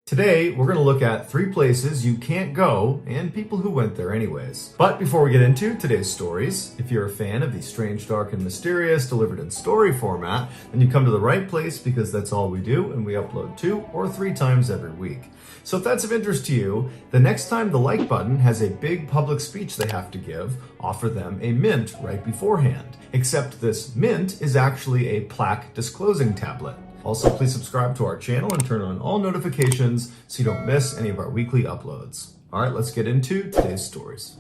Today, we're going to look at 3 places you can't go and people who went there anyways. But before we get into today's stories, if you're a fan of the strange, dark, and mysterious delivered in story format, then you come to the right place because that's all we do and we upload 2 or 3 times every week. So if that's of interest to you, the next time the like button has a big public speech they have to give, offer them a mint right beforehand. Except this mint is actually a plaque disclosing tablet. Also, please subscribe to our channel and turn on all notifications so you don't miss any of our weekly uploads. All right, let's get into today's stories.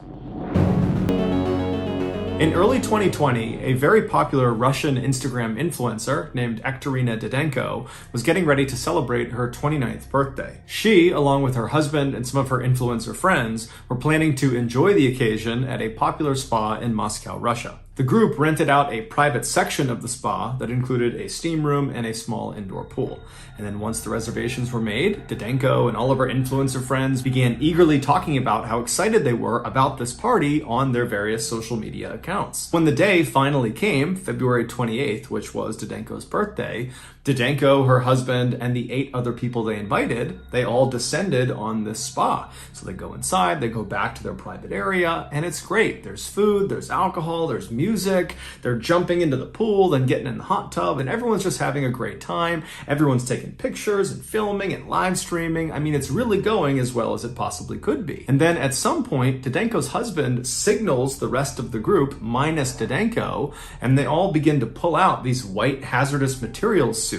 In early 2020, a very popular Russian Instagram influencer named Ekterina Didenko was getting ready to celebrate her 29th birthday. She, along with her husband and some of her influencer friends, were planning to enjoy the occasion at a popular spa in Moscow, Russia. The group rented out a private section of the spa that included a steam room and a small indoor pool. And then once the reservations were made, Didenko and all of her influencer friends began eagerly talking about how excited they were about this party on their various social media accounts. When the day finally came, February 28th, which was Didenko's birthday, Didenko, her husband, and the 8 other people they invited, they all descended on this spa. So they go inside, they go back to their private area, and it's great. There's food, there's alcohol, there's music, they're jumping into the pool, then getting in the hot tub, and everyone's just having a great time. Everyone's taking pictures and filming and live streaming. I mean, it's really going as well as it possibly could be. And then at some point, Didenko's husband signals the rest of the group, minus Didenko, and they all begin to pull out these white hazardous materials suits.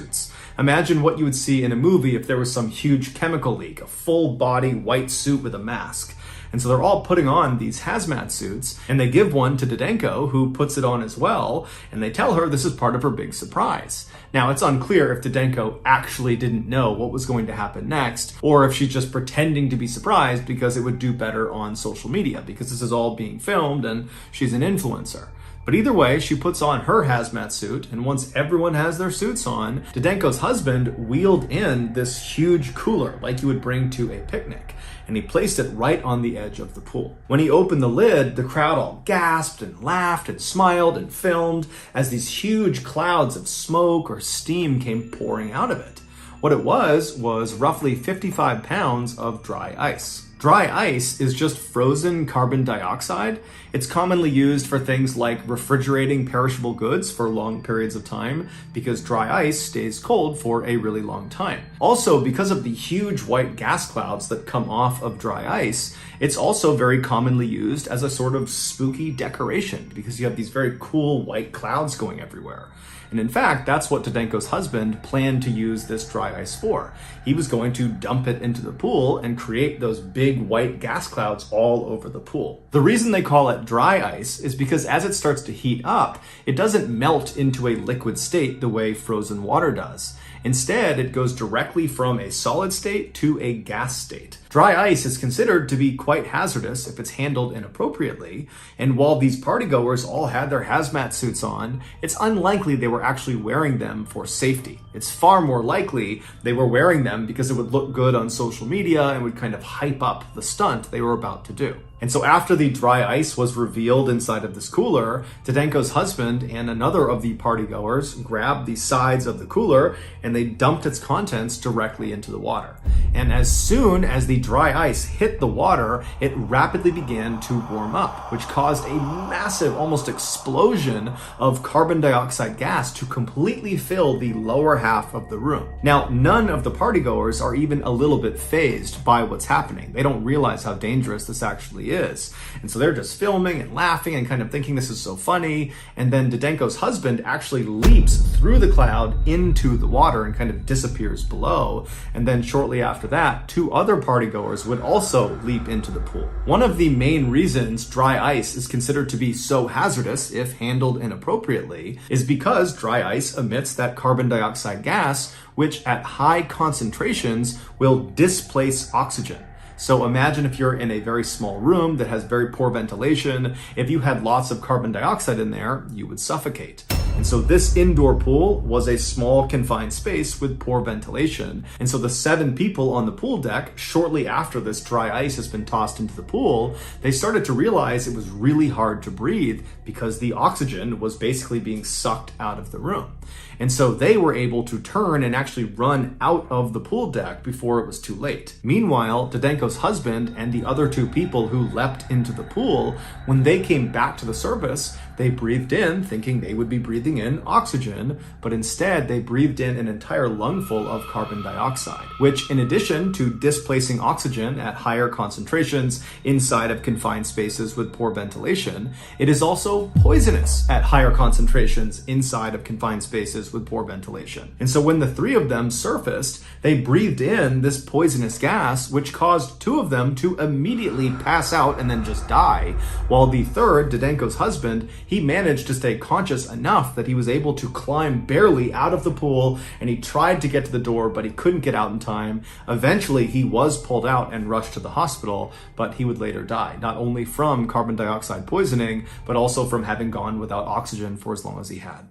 Imagine what you would see in a movie if there was some huge chemical leak, a full body white suit with a mask. And so they're all putting on these hazmat suits, and they give one to Didenko, who puts it on as well, and they tell her this is part of her big surprise. Now, it's unclear if Didenko actually didn't know what was going to happen next, or if she's just pretending to be surprised because it would do better on social media, because this is all being filmed and she's an influencer. But either way, she puts on her hazmat suit, and once everyone has their suits on, Didenko's husband wheeled in this huge cooler like you would bring to a picnic, and he placed it right on the edge of the pool. When he opened the lid, the crowd all gasped and laughed and smiled and filmed as these huge clouds of smoke or steam came pouring out of it. What it was roughly 55 pounds of dry ice. Dry ice is just frozen carbon dioxide. It's commonly used for things like refrigerating perishable goods for long periods of time because dry ice stays cold for a really long time. Also, because of the huge white gas clouds that come off of dry ice, it's also very commonly used as a sort of spooky decoration because you have these very cool white clouds going everywhere. And in fact, that's what Didenko's husband planned to use this dry ice for. He was going to dump it into the pool and create those big white gas clouds all over the pool. The reason they call it dry ice is because as it starts to heat up, it doesn't melt into a liquid state the way frozen water does. Instead, it goes directly from a solid state to a gas state. Dry ice is considered to be quite hazardous if it's handled inappropriately, and while these partygoers all had their hazmat suits on, it's unlikely they were actually wearing them for safety. It's far more likely they were wearing them because it would look good on social media and would kind of hype up the stunt they were about to do. And so after the dry ice was revealed inside of this cooler, Didenko's husband and another of the partygoers grabbed the sides of the cooler and they dumped its contents directly into the water. And as soon as the dry ice hit the water, it rapidly began to warm up, which caused a massive, almost explosion of carbon dioxide gas to completely fill the lower half of the room. Now, none of the partygoers are even a little bit fazed by what's happening. They don't realize how dangerous this actually is. And so they're just filming and laughing and kind of thinking this is so funny. And then Didenko's husband actually leaps through the cloud into the water and kind of disappears below. And then shortly after that, 2 other partygoers would also leap into the pool. One of the main reasons dry ice is considered to be so hazardous if handled inappropriately is because dry ice emits that carbon dioxide gas, which at high concentrations will displace oxygen. So imagine if you're in a very small room that has very poor ventilation. If you had lots of carbon dioxide in there, you would suffocate. And so this indoor pool was a small confined space with poor ventilation. And so the 7 people on the pool deck, shortly after this dry ice has been tossed into the pool, they started to realize it was really hard to breathe because the oxygen was basically being sucked out of the room. And so they were able to turn and actually run out of the pool deck before it was too late. Meanwhile, Didenko's husband and the other 2 people who leapt into the pool, when they came back to the surface, they breathed in thinking they would be breathing in oxygen, but instead they breathed in an entire lungful of carbon dioxide, which in addition to displacing oxygen at higher concentrations inside of confined spaces with poor ventilation, it is also poisonous at higher concentrations inside of confined spaces with poor ventilation. And so when the 3 of them surfaced, they breathed in this poisonous gas, which caused 2 of them to immediately pass out and then just die, while the third, Didenko's husband, he managed to stay conscious enough that he was able to climb barely out of the pool, and he tried to get to the door, but he couldn't get out in time. Eventually, he was pulled out and rushed to the hospital, but he would later die, not only from carbon dioxide poisoning, but also from having gone without oxygen for as long as he had.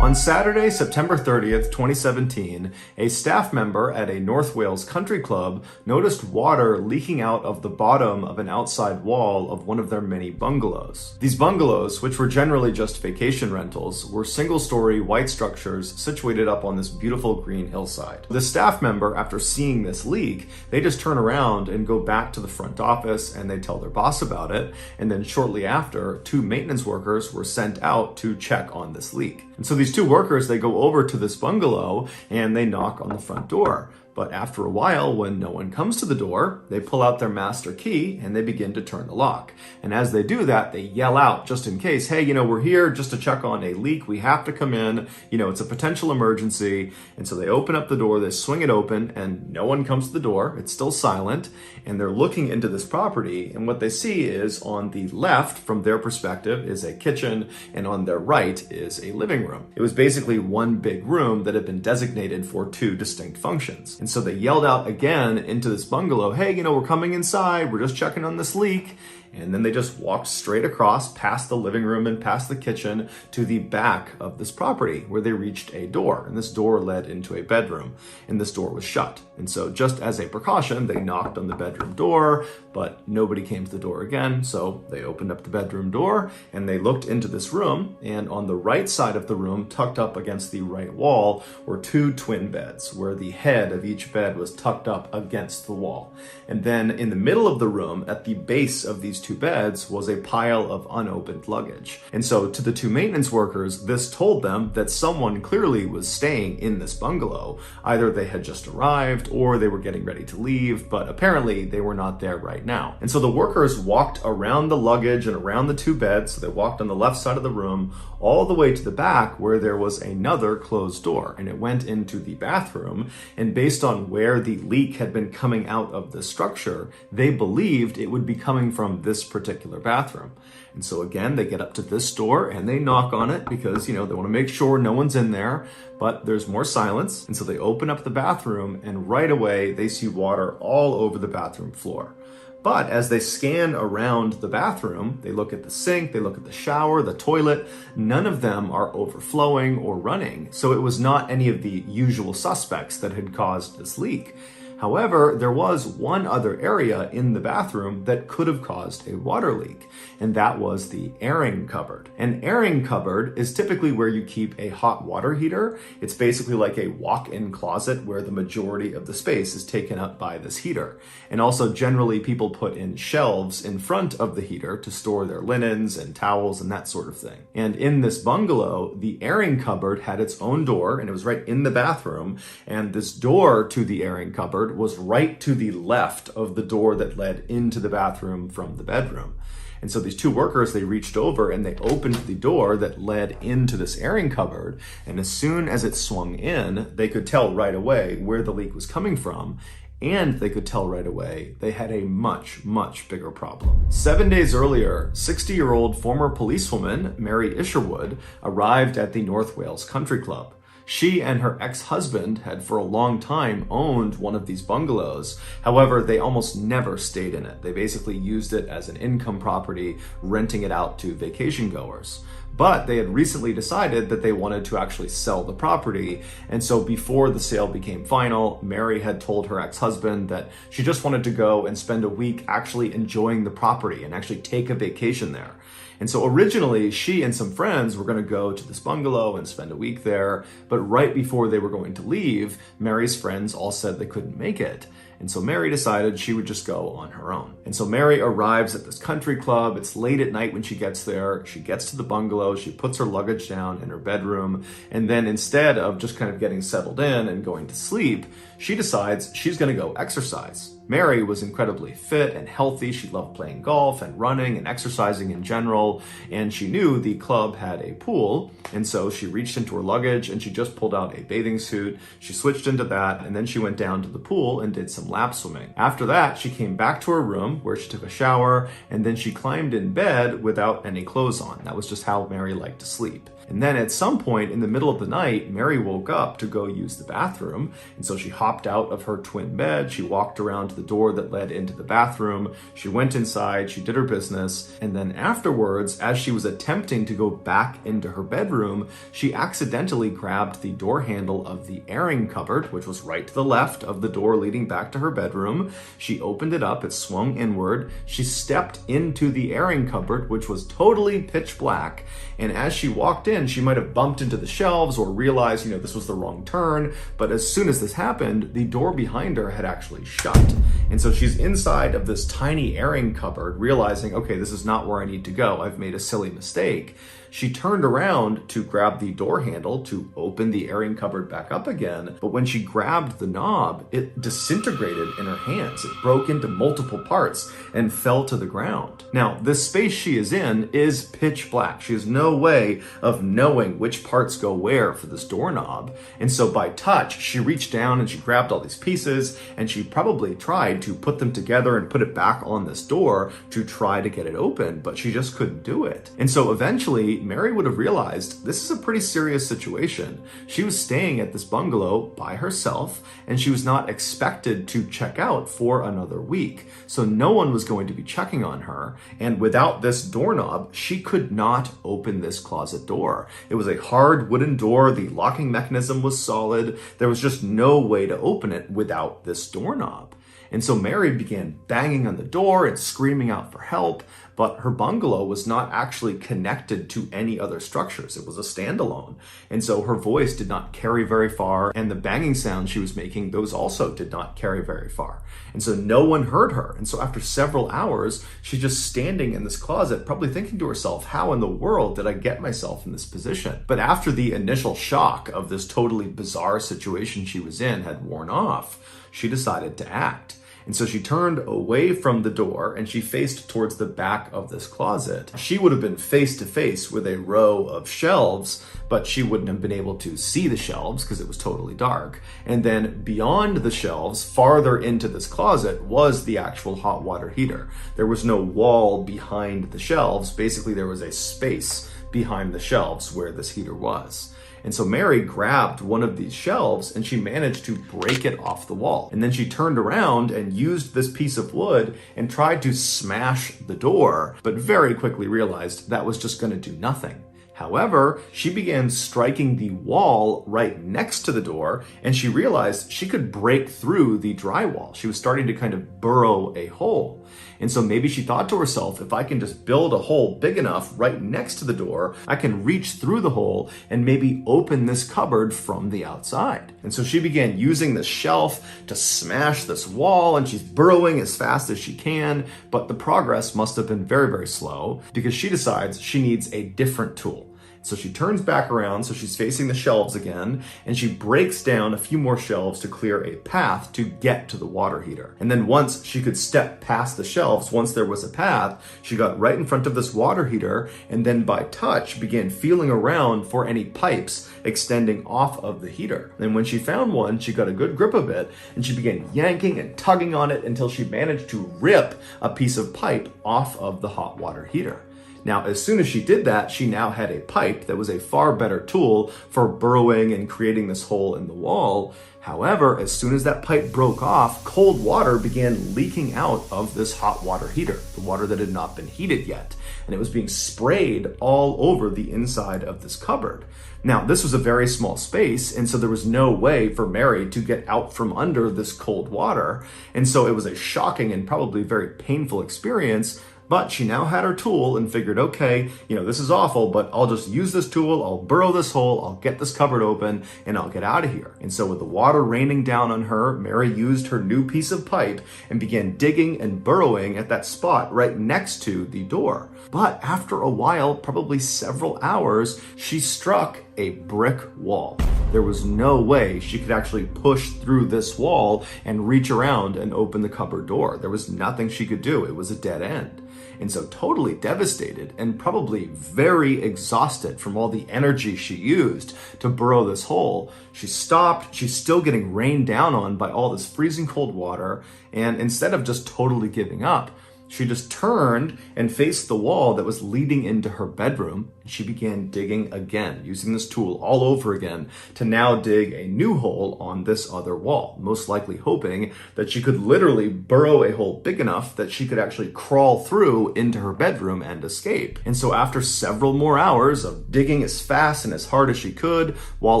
On Saturday, September 30th, 2017, a staff member at a North Wales country club noticed water leaking out of the bottom of an outside wall of one of their many bungalows. These bungalows, which were generally just vacation rentals, were single-story white structures situated up on this beautiful green hillside. The staff member, after seeing this leak, they just turn around and go back to the front office and they tell their boss about it, and then shortly after, 2 maintenance workers were sent out to check on this leak. And so these 2 workers, they go over to this bungalow and they knock on the front door. But after a while, when no one comes to the door, they pull out their master key and they begin to turn the lock. And as they do that, they yell out just in case, hey, we're here just to check on a leak. We have to come in. It's a potential emergency. And so they open up the door, they swing it open, and no one comes to the door. It's still silent. And they're looking into this property. And what they see is on the left, from their perspective, is a kitchen. And on their right is a living room. It was basically one big room that had been designated for 2 distinct functions. And so they yelled out again into this bungalow, hey, we're coming inside, we're just checking on this leak. And then they just walked straight across past the living room and past the kitchen to the back of this property where they reached a door. And this door led into a bedroom, and this door was shut. And so just as a precaution, they knocked on the bedroom door, but nobody came to the door again. So they opened up the bedroom door and they looked into this room, and on the right side of the room, tucked up against the right wall, were 2 twin beds where the head of each bed was tucked up against the wall. And then in the middle of the room, at the base of these 2 beds, was a pile of unopened luggage. And so to the 2 maintenance workers, this told them that someone clearly was staying in this bungalow. Either they had just arrived or they were getting ready to leave, but apparently they were not there right now. And so the workers walked around the luggage and around the 2 beds. So they walked on the left side of the room all the way to the back where there was another closed door, and it went into the bathroom. And based on where the leak had been coming out of the structure, they believed it would be coming from this particular bathroom. And so again, they get up to this door and they knock on it because, they want to make sure no one's in there, but there's more silence. And so they open up the bathroom, and right away they see water all over the bathroom floor. But as they scan around the bathroom, they look at the sink, they look at the shower, the toilet, none of them are overflowing or running. So it was not any of the usual suspects that had caused this leak. However, there was one other area in the bathroom that could have caused a water leak, and that was the airing cupboard. An airing cupboard is typically where you keep a hot water heater. It's basically like a walk-in closet where the majority of the space is taken up by this heater. And also generally people put in shelves in front of the heater to store their linens and towels and that sort of thing. And in this bungalow, the airing cupboard had its own door, and it was right in the bathroom, and this door to the airing cupboard was right to the left of the door that led into the bathroom from the bedroom. And so these 2 workers, they reached over and they opened the door that led into this airing cupboard. And as soon as it swung in, they could tell right away where the leak was coming from. And they could tell right away they had a much, much bigger problem. 7 days earlier, 60-year-old former policewoman Mary Isherwood arrived at the North Wales Country Club. She and her ex-husband had for a long time owned one of these bungalows. However, they almost never stayed in it. They basically used it as an income property, renting it out to vacation goers. But they had recently decided that they wanted to actually sell the property. And so before the sale became final, Mary had told her ex-husband that she just wanted to go and spend a week actually enjoying the property and actually take a vacation there. And so originally, she and some friends were going to go to this bungalow and spend a week there. But right before they were going to leave, Mary's friends all said they couldn't make it. And so Mary decided she would just go on her own. And so Mary arrives at this country club. It's late at night when she gets there. She gets to the bungalow. She puts her luggage down in her bedroom. And then instead of just kind of getting settled in and going to sleep, she decides she's going to go exercise. Mary was incredibly fit and healthy. She loved playing golf and running and exercising in general. And she knew the club had a pool. And so she reached into her luggage and she just pulled out a bathing suit. She switched into that and then she went down to the pool and did some lap swimming. After that, she came back to her room where she took a shower and then she climbed in bed without any clothes on. That was just how Mary liked to sleep. And then at some point in the middle of the night, Mary woke up to go use the bathroom. And so she hopped out of her twin bed. She walked around to the door that led into the bathroom. She went inside, she did her business. And then afterwards, as she was attempting to go back into her bedroom, she accidentally grabbed the door handle of the airing cupboard, which was right to the left of the door leading back to her bedroom. She opened it up, it swung inward. She stepped into the airing cupboard, which was totally pitch black. And as she walked in, she might have bumped into the shelves or realized, this was the wrong turn. But as soon as this happened, the door behind her had actually shut. And so she's inside of this tiny airing cupboard, realizing, okay, this is not where I need to go. I've made a silly mistake. She turned around to grab the door handle to open the airing cupboard back up again. But when she grabbed the knob, it disintegrated in her hands. It broke into multiple parts and fell to the ground. Now, this space she is in is pitch black. She has no way of knowing which parts go where for this doorknob. And so by touch, she reached down and she grabbed all these pieces and she probably tried to put them together and put it back on this door to try to get it open, but she just couldn't do it. And so eventually, Mary would have realized this is a pretty serious situation. She was staying at this bungalow by herself, and she was not expected to check out for another week. So no one was going to be checking on her, and without this doorknob, she could not open this closet door. It was a hard wooden door. The locking mechanism was solid. There was just no way to open it without this doorknob. And so Mary began banging on the door and screaming out for help, but her bungalow was not actually connected to any other structures. It was a standalone. And so her voice did not carry very far, and the banging sounds she was making, those also did not carry very far. And so no one heard her. And so after several hours, she's just standing in this closet, probably thinking to herself, how in the world did I get myself in this position? But after the initial shock of this totally bizarre situation she was in had worn off, she decided to act. And so she turned away from the door and she faced towards the back of this closet. She would have been face to face with a row of shelves, but she wouldn't have been able to see the shelves because it was totally dark. And then beyond the shelves, farther into this closet, was the actual hot water heater. There was no wall behind the shelves. Basically, there was a space behind the shelves where this heater was. And so Mary grabbed one of these shelves and she managed to break it off the wall. And then she turned around and used this piece of wood and tried to smash the door, but very quickly realized that was just going to do nothing. However, she began striking the wall right next to the door, and she realized she could break through the drywall. She was starting to kind of burrow a hole. And so maybe she thought to herself, if I can just build a hole big enough right next to the door, I can reach through the hole and maybe open this cupboard from the outside. And so she began using this shelf to smash this wall, and she's burrowing as fast as she can, but the progress must have been very, very slow because she decides she needs a different tool. So she turns back around, so she's facing the shelves again, and she breaks down a few more shelves to clear a path to get to the water heater. And then once she could step past the shelves, once there was a path, she got right in front of this water heater, and then by touch began feeling around for any pipes extending off of the heater. And when she found one, she got a good grip of it, and she began yanking and tugging on it until she managed to rip a piece of pipe off of the hot water heater. Now, as soon as she did that, she now had a pipe that was a far better tool for burrowing and creating this hole in the wall. However, as soon as that pipe broke off, cold water began leaking out of this hot water heater, the water that had not been heated yet. And it was being sprayed all over the inside of this cupboard. Now, this was a very small space, and so there was no way for Mary to get out from under this cold water. And so it was a shocking and probably very painful experience. But she now had her tool and figured, okay, this is awful, but I'll just use this tool, I'll burrow this hole, I'll get this cupboard open, and I'll get out of here. And so with the water raining down on her, Mary used her new piece of pipe and began digging and burrowing at that spot right next to the door. But after a while, probably several hours, she struck a brick wall. There was no way she could actually push through this wall and reach around and open the cupboard door. There was nothing she could do. It was a dead end. And so totally devastated and probably very exhausted from all the energy she used to burrow this hole, she stopped. She's still getting rained down on by all this freezing cold water. And instead of just totally giving up, she just turned and faced the wall that was leading into her bedroom. She began digging again, using this tool all over again to now dig a new hole on this other wall, most likely hoping that she could literally burrow a hole big enough that she could actually crawl through into her bedroom and escape. And so after several more hours of digging as fast and as hard as she could, while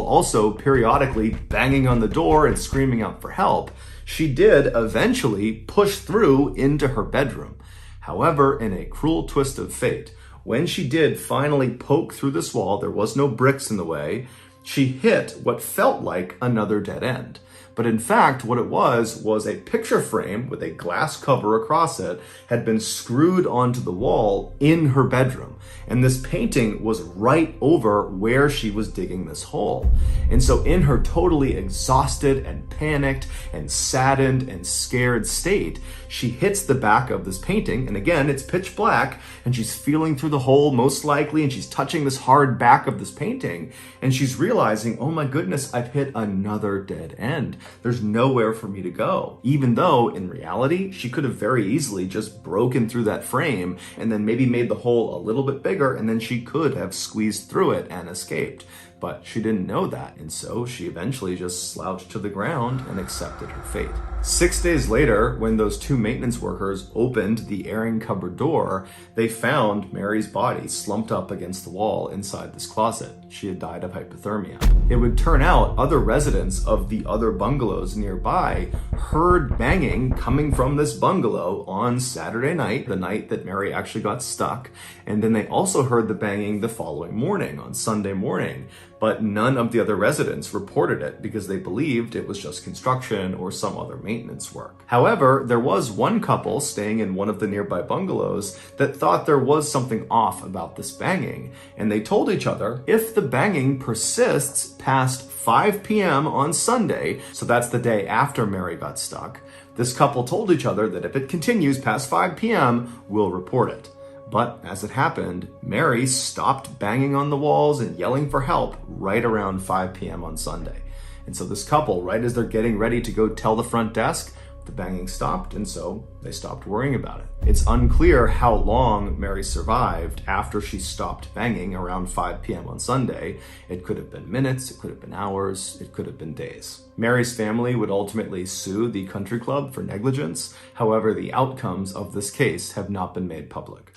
also periodically banging on the door and screaming out for help, she did eventually push through into her bedroom. However, in a cruel twist of fate, when she did finally poke through this wall, there was no bricks in the way, she hit what felt like another dead end. But in fact, what it was a picture frame with a glass cover across it had been screwed onto the wall in her bedroom. And this painting was right over where she was digging this hole. And so in her totally exhausted and panicked and saddened and scared state, she hits the back of this painting. And again, it's pitch black and she's feeling through the hole most likely. And she's touching this hard back of this painting. And she's realizing, oh my goodness, I've hit another dead end. There's nowhere for me to go. Even though in reality, she could have very easily just broken through that frame and then maybe made the hole a little bit bigger, and then she could have squeezed through it and escaped. But she didn't know that, and so she eventually just slouched to the ground and accepted her fate. 6 days later, when those two maintenance workers opened the airing cupboard door, they found Mary's body slumped up against the wall inside this closet. She had died of hypothermia. It would turn out other residents of the other bungalows nearby heard banging coming from this bungalow on Saturday night, the night that Mary actually got stuck, and then they also heard the banging the following morning, on Sunday morning. But none of the other residents reported it because they believed it was just construction or some other maintenance work. However, there was one couple staying in one of the nearby bungalows that thought there was something off about this banging, and they told each other, if the banging persists past 5 p.m. on Sunday, so that's the day after Mary got stuck, this couple told each other that if it continues past 5 p.m., we'll report it. But as it happened, Mary stopped banging on the walls and yelling for help right around 5 p.m. on Sunday. And so this couple, right as they're getting ready to go tell the front desk, the banging stopped, and so they stopped worrying about it. It's unclear how long Mary survived after she stopped banging around 5 p.m. on Sunday. It could have been minutes, it could have been hours, it could have been days. Mary's family would ultimately sue the country club for negligence. However, the outcomes of this case have not been made public.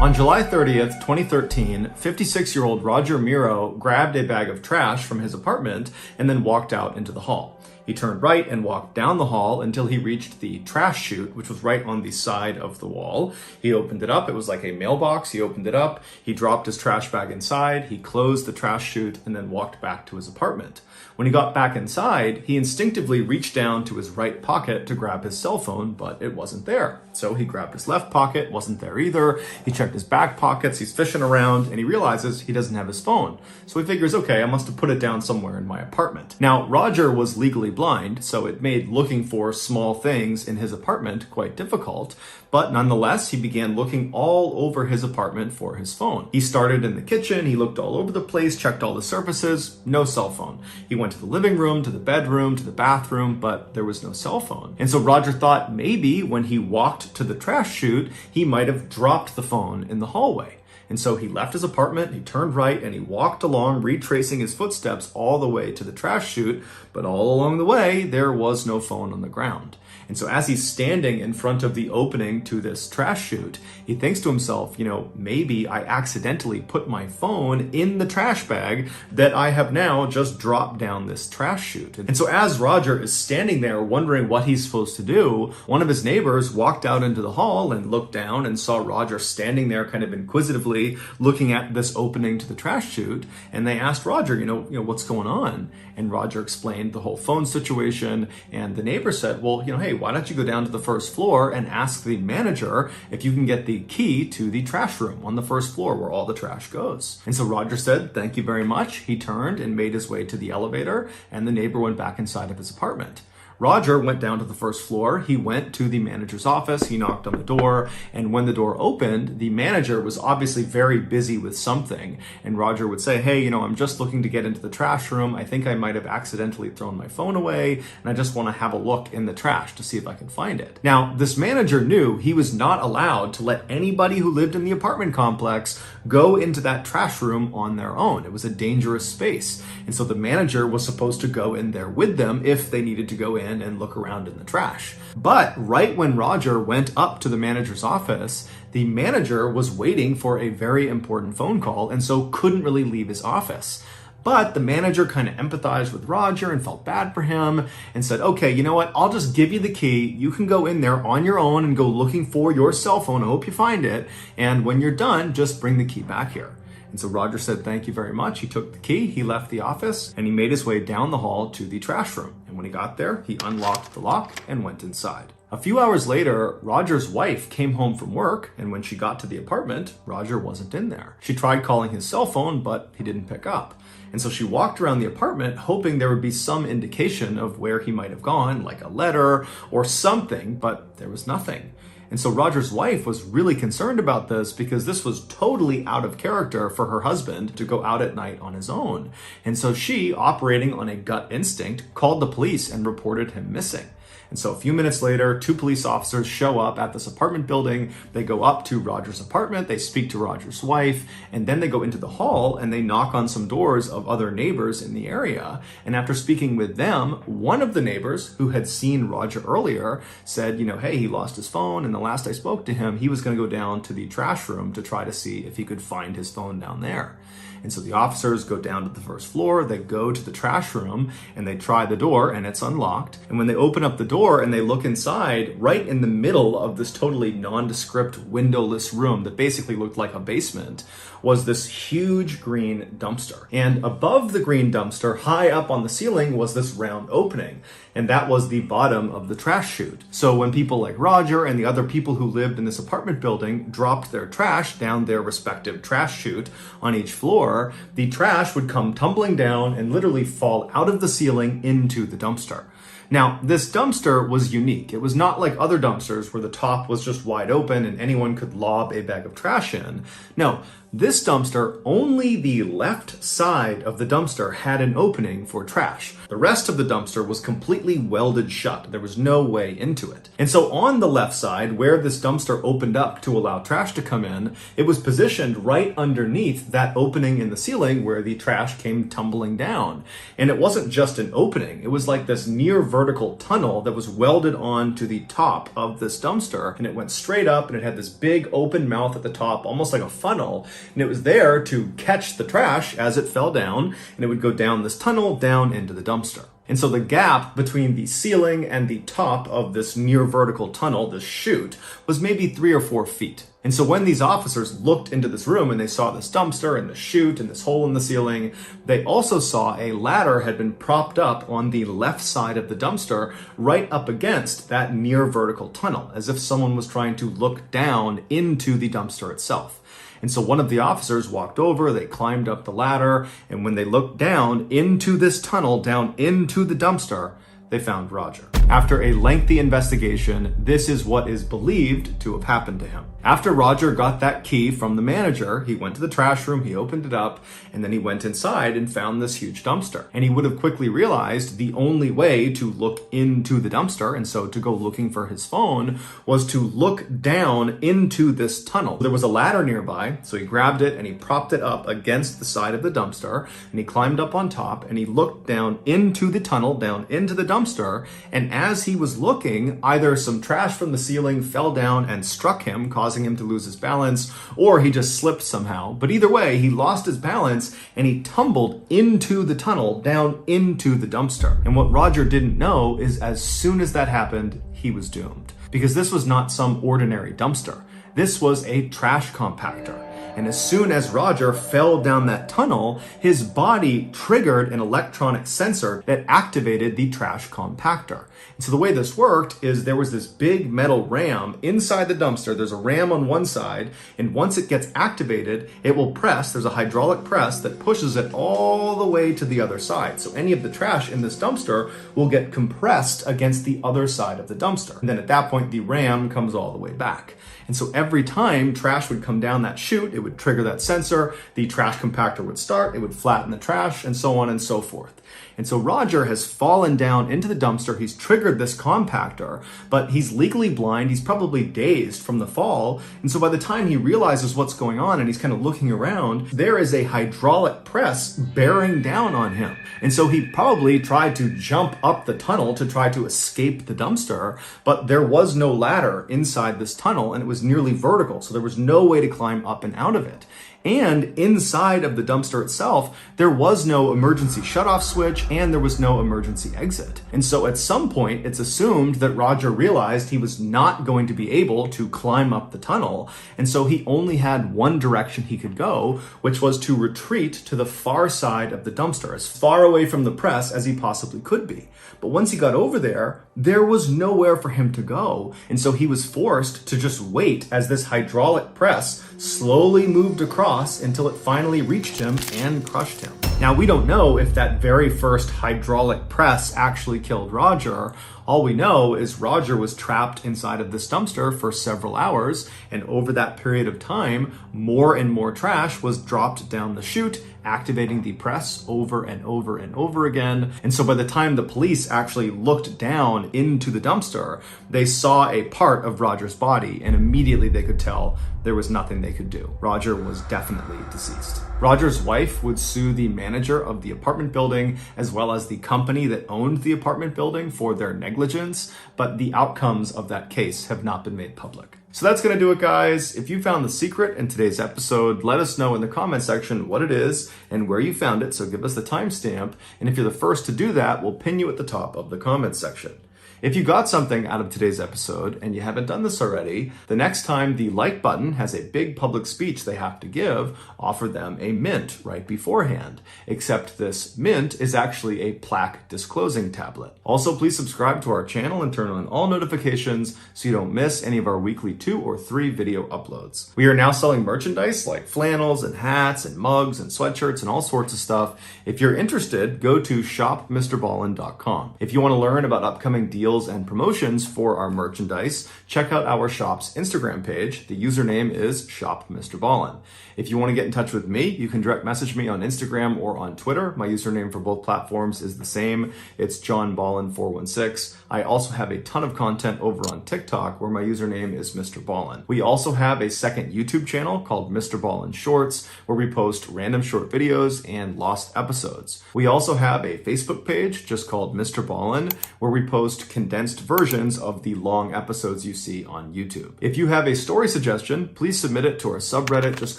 On July 30th, 2013, 56-year-old Roger Miro grabbed a bag of trash from his apartment and then walked out into the hall. He turned right and walked down the hall until he reached the trash chute, which was right on the side of the wall. He opened it up. It was like a mailbox. He opened it up. He dropped his trash bag inside. He closed the trash chute and then walked back to his apartment. When he got back inside, he instinctively reached down to his right pocket to grab his cell phone, but it wasn't there. So he grabbed his left pocket, wasn't there either. He checked his back pockets, he's fishing around, and he realizes he doesn't have his phone. So he figures, okay, I must have put it down somewhere in my apartment. Now, Roger was legally blind, so it made looking for small things in his apartment quite difficult. But nonetheless, he began looking all over his apartment for his phone. He started in the kitchen, he looked all over the place, checked all the surfaces, no cell phone. He went to the living room, to the bedroom, to the bathroom, but there was no cell phone. And so Roger thought maybe when he walked to the trash chute, he might have dropped the phone in the hallway. And so he left his apartment, he turned right, and he walked along, retracing his footsteps all the way to the trash chute. But all along the way, there was no phone on the ground. And so as he's standing in front of the opening to this trash chute, he thinks to himself, maybe I accidentally put my phone in the trash bag that I have now just dropped down this trash chute. And so as Roger is standing there wondering what he's supposed to do, one of his neighbors walked out into the hall and looked down and saw Roger standing there kind of inquisitively looking at this opening to the trash chute. And they asked Roger, what's going on? And Roger explained the whole phone situation. And the neighbor said, well, hey, why don't you go down to the first floor and ask the manager if you can get the key to the trash room on the first floor where all the trash goes. And so Roger said, thank you very much. He turned and made his way to the elevator, and the neighbor went back inside of his apartment. Roger went down to the first floor. He went to the manager's office. He knocked on the door. And when the door opened, the manager was obviously very busy with something. And Roger would say, hey, I'm just looking to get into the trash room. I think I might have accidentally thrown my phone away. And I just want to have a look in the trash to see if I can find it. Now, this manager knew he was not allowed to let anybody who lived in the apartment complex go into that trash room on their own. It was a dangerous space. And so the manager was supposed to go in there with them if they needed to go in and look around in the trash. But right when Roger went up to the manager's office, the manager was waiting for a very important phone call and so couldn't really leave his office. But the manager kind of empathized with Roger and felt bad for him and said, okay, you know what? I'll just give you the key. You can go in there on your own and go looking for your cell phone. I hope you find it. And when you're done, just bring the key back here. And so Roger said, thank you very much. He took the key, he left the office, and he made his way down the hall to the trash room. And when he got there, he unlocked the lock and went inside. A few hours later, Roger's wife came home from work, and when she got to the apartment, Roger wasn't in there. She tried calling his cell phone, but he didn't pick up. And so she walked around the apartment hoping there would be some indication of where he might have gone, like a letter or something, but there was nothing. And so Roger's wife was really concerned about this because this was totally out of character for her husband to go out at night on his own. And so she, operating on a gut instinct, called the police and reported him missing. And so a few minutes later, 2 police officers show up at this apartment building. They go up to Roger's apartment, they speak to Roger's wife, and then they go into the hall and they knock on some doors of other neighbors in the area. And after speaking with them, one of the neighbors who had seen Roger earlier said, hey, he lost his phone, and the last I spoke to him, he was going to go down to the trash room to try to see if he could find his phone down there. And so the officers go down to the first floor, they go to the trash room, and they try the door, and it's unlocked. And when they open up the door and they look inside, right in the middle of this totally nondescript windowless room that basically looked like a basement, was this huge green dumpster. And above the green dumpster, high up on the ceiling, was this round opening. And that was the bottom of the trash chute. So when people like Roger and the other people who lived in this apartment building dropped their trash down their respective trash chute on each floor, the trash would come tumbling down and literally fall out of the ceiling into the dumpster. Now, this dumpster was unique. It was not like other dumpsters where the top was just wide open and anyone could lob a bag of trash in. No, this dumpster, only the left side of the dumpster had an opening for trash. The rest of the dumpster was completely welded shut. There was no way into it. And so on the left side, where this dumpster opened up to allow trash to come in, it was positioned right underneath that opening in the ceiling where the trash came tumbling down. And it wasn't just an opening. It was like this near vertical tunnel that was welded on to the top of this dumpster. And it went straight up and it had this big open mouth at the top, almost like a funnel. And it was there to catch the trash as it fell down, and it would go down this tunnel down into the dumpster. And so the gap between the ceiling and the top of this near vertical tunnel, this chute, was maybe 3 or 4 feet. And so when these officers looked into this room and they saw this dumpster and the chute and this hole in the ceiling, they also saw a ladder had been propped up on the left side of the dumpster right up against that near vertical tunnel, as if someone was trying to look down into the dumpster itself. And so one of the officers walked over, they climbed up the ladder, and when they looked down into this tunnel, down into the dumpster, they found Roger. After a lengthy investigation, this is what is believed to have happened to him. After Roger got that key from the manager, he went to the trash room, he opened it up, and then he went inside and found this huge dumpster. And he would have quickly realized the only way to look into the dumpster, and so to go looking for his phone, was to look down into this tunnel. There was a ladder nearby, so he grabbed it and he propped it up against the side of the dumpster, and he climbed up on top and he looked down into the tunnel, down into the dumpster, and as he was looking, either some trash from the ceiling fell down and struck him, causing him to lose his balance, or he just slipped somehow. But either way, he lost his balance and he tumbled into the tunnel, down into the dumpster. And what Roger didn't know is as soon as that happened, he was doomed. Because this was not some ordinary dumpster. This was a trash compactor. And as soon as Roger fell down that tunnel, his body triggered an electronic sensor that activated the trash compactor. And so the way this worked is there was this big metal ram inside the dumpster. There's a ram on one side, and once it gets activated, it will press. There's a hydraulic press that pushes it all the way to the other side. So any of the trash in this dumpster will get compressed against the other side of the dumpster. And then at that point, the ram comes all the way back. And so every time trash would come down that chute, it would trigger that sensor, the trash compactor would start, it would flatten the trash, and so on and so forth. And so Roger has fallen down into the dumpster, he's triggered this compactor, but he's legally blind, he's probably dazed from the fall, and so by the time he realizes what's going on and he's kind of looking around, there is a hydraulic press bearing down on him. And so he probably tried to jump up the tunnel to try to escape the dumpster, but there was no ladder inside this tunnel and it was nearly vertical, so there was no way to climb up and out of it. And inside of the dumpster itself, there was no emergency shutoff switch and there was no emergency exit. And so at some point, it's assumed that Roger realized he was not going to be able to climb up the tunnel. And so he only had one direction he could go, which was to retreat to the far side of the dumpster, as far away from the press as he possibly could be. But once he got over there, there was nowhere for him to go. And so he was forced to just wait as this hydraulic press slowly moved across until it finally reached him and crushed him. Now, we don't know if that very first hydraulic press actually killed Roger. All we know is Roger was trapped inside of this dumpster for several hours, and over that period of time, more and more trash was dropped down the chute, activating the press over and over and over again. And so by the time the police actually looked down into the dumpster, they saw a part of Roger's body, and immediately they could tell there was nothing they could do. Roger was definitely deceased. Roger's wife would sue the manager of the apartment building as well as the company that owned the apartment building for their negligence, but the outcomes of that case have not been made public. So that's going to do it, guys. If you found the secret in today's episode, let us know in the comment section what it is and where you found it, so give us the timestamp. And if you're the first to do that, we'll pin you at the top of the comment section. If you got something out of today's episode and you haven't done this already, the next time the like button has a big public speech they have to give, offer them a mint right beforehand. Except this mint is actually a plaque disclosing tablet. Also, please subscribe to our channel and turn on all notifications so you don't miss any of our weekly 2 or 3 video uploads. We are now selling merchandise like flannels and hats and mugs and sweatshirts and all sorts of stuff. If you're interested, go to shopmrballin.com. If you want to learn about upcoming deals and promotions for our merchandise, check out our shop's Instagram page. The username is shopmrballin. If you want to get in touch with me, you can direct message me on Instagram or on Twitter. My username for both platforms is the same. It's johnballin416. I also have a ton of content over on TikTok where my username is Mr. Ballin. We also have a second YouTube channel called Mr. Ballin Shorts where we post random short videos and lost episodes. We also have a Facebook page just called Mr. Ballin where we post condensed versions of the long episodes you see on YouTube. If you have a story suggestion, please submit it to our subreddit just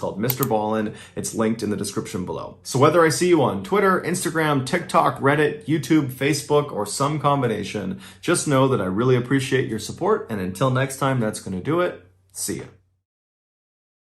called Mr. Ballin. It's linked in the description below. So whether I see you on Twitter, Instagram, TikTok, Reddit, YouTube, Facebook, or some combination, just know that I really appreciate your support. And until next time, that's going to do it. See ya.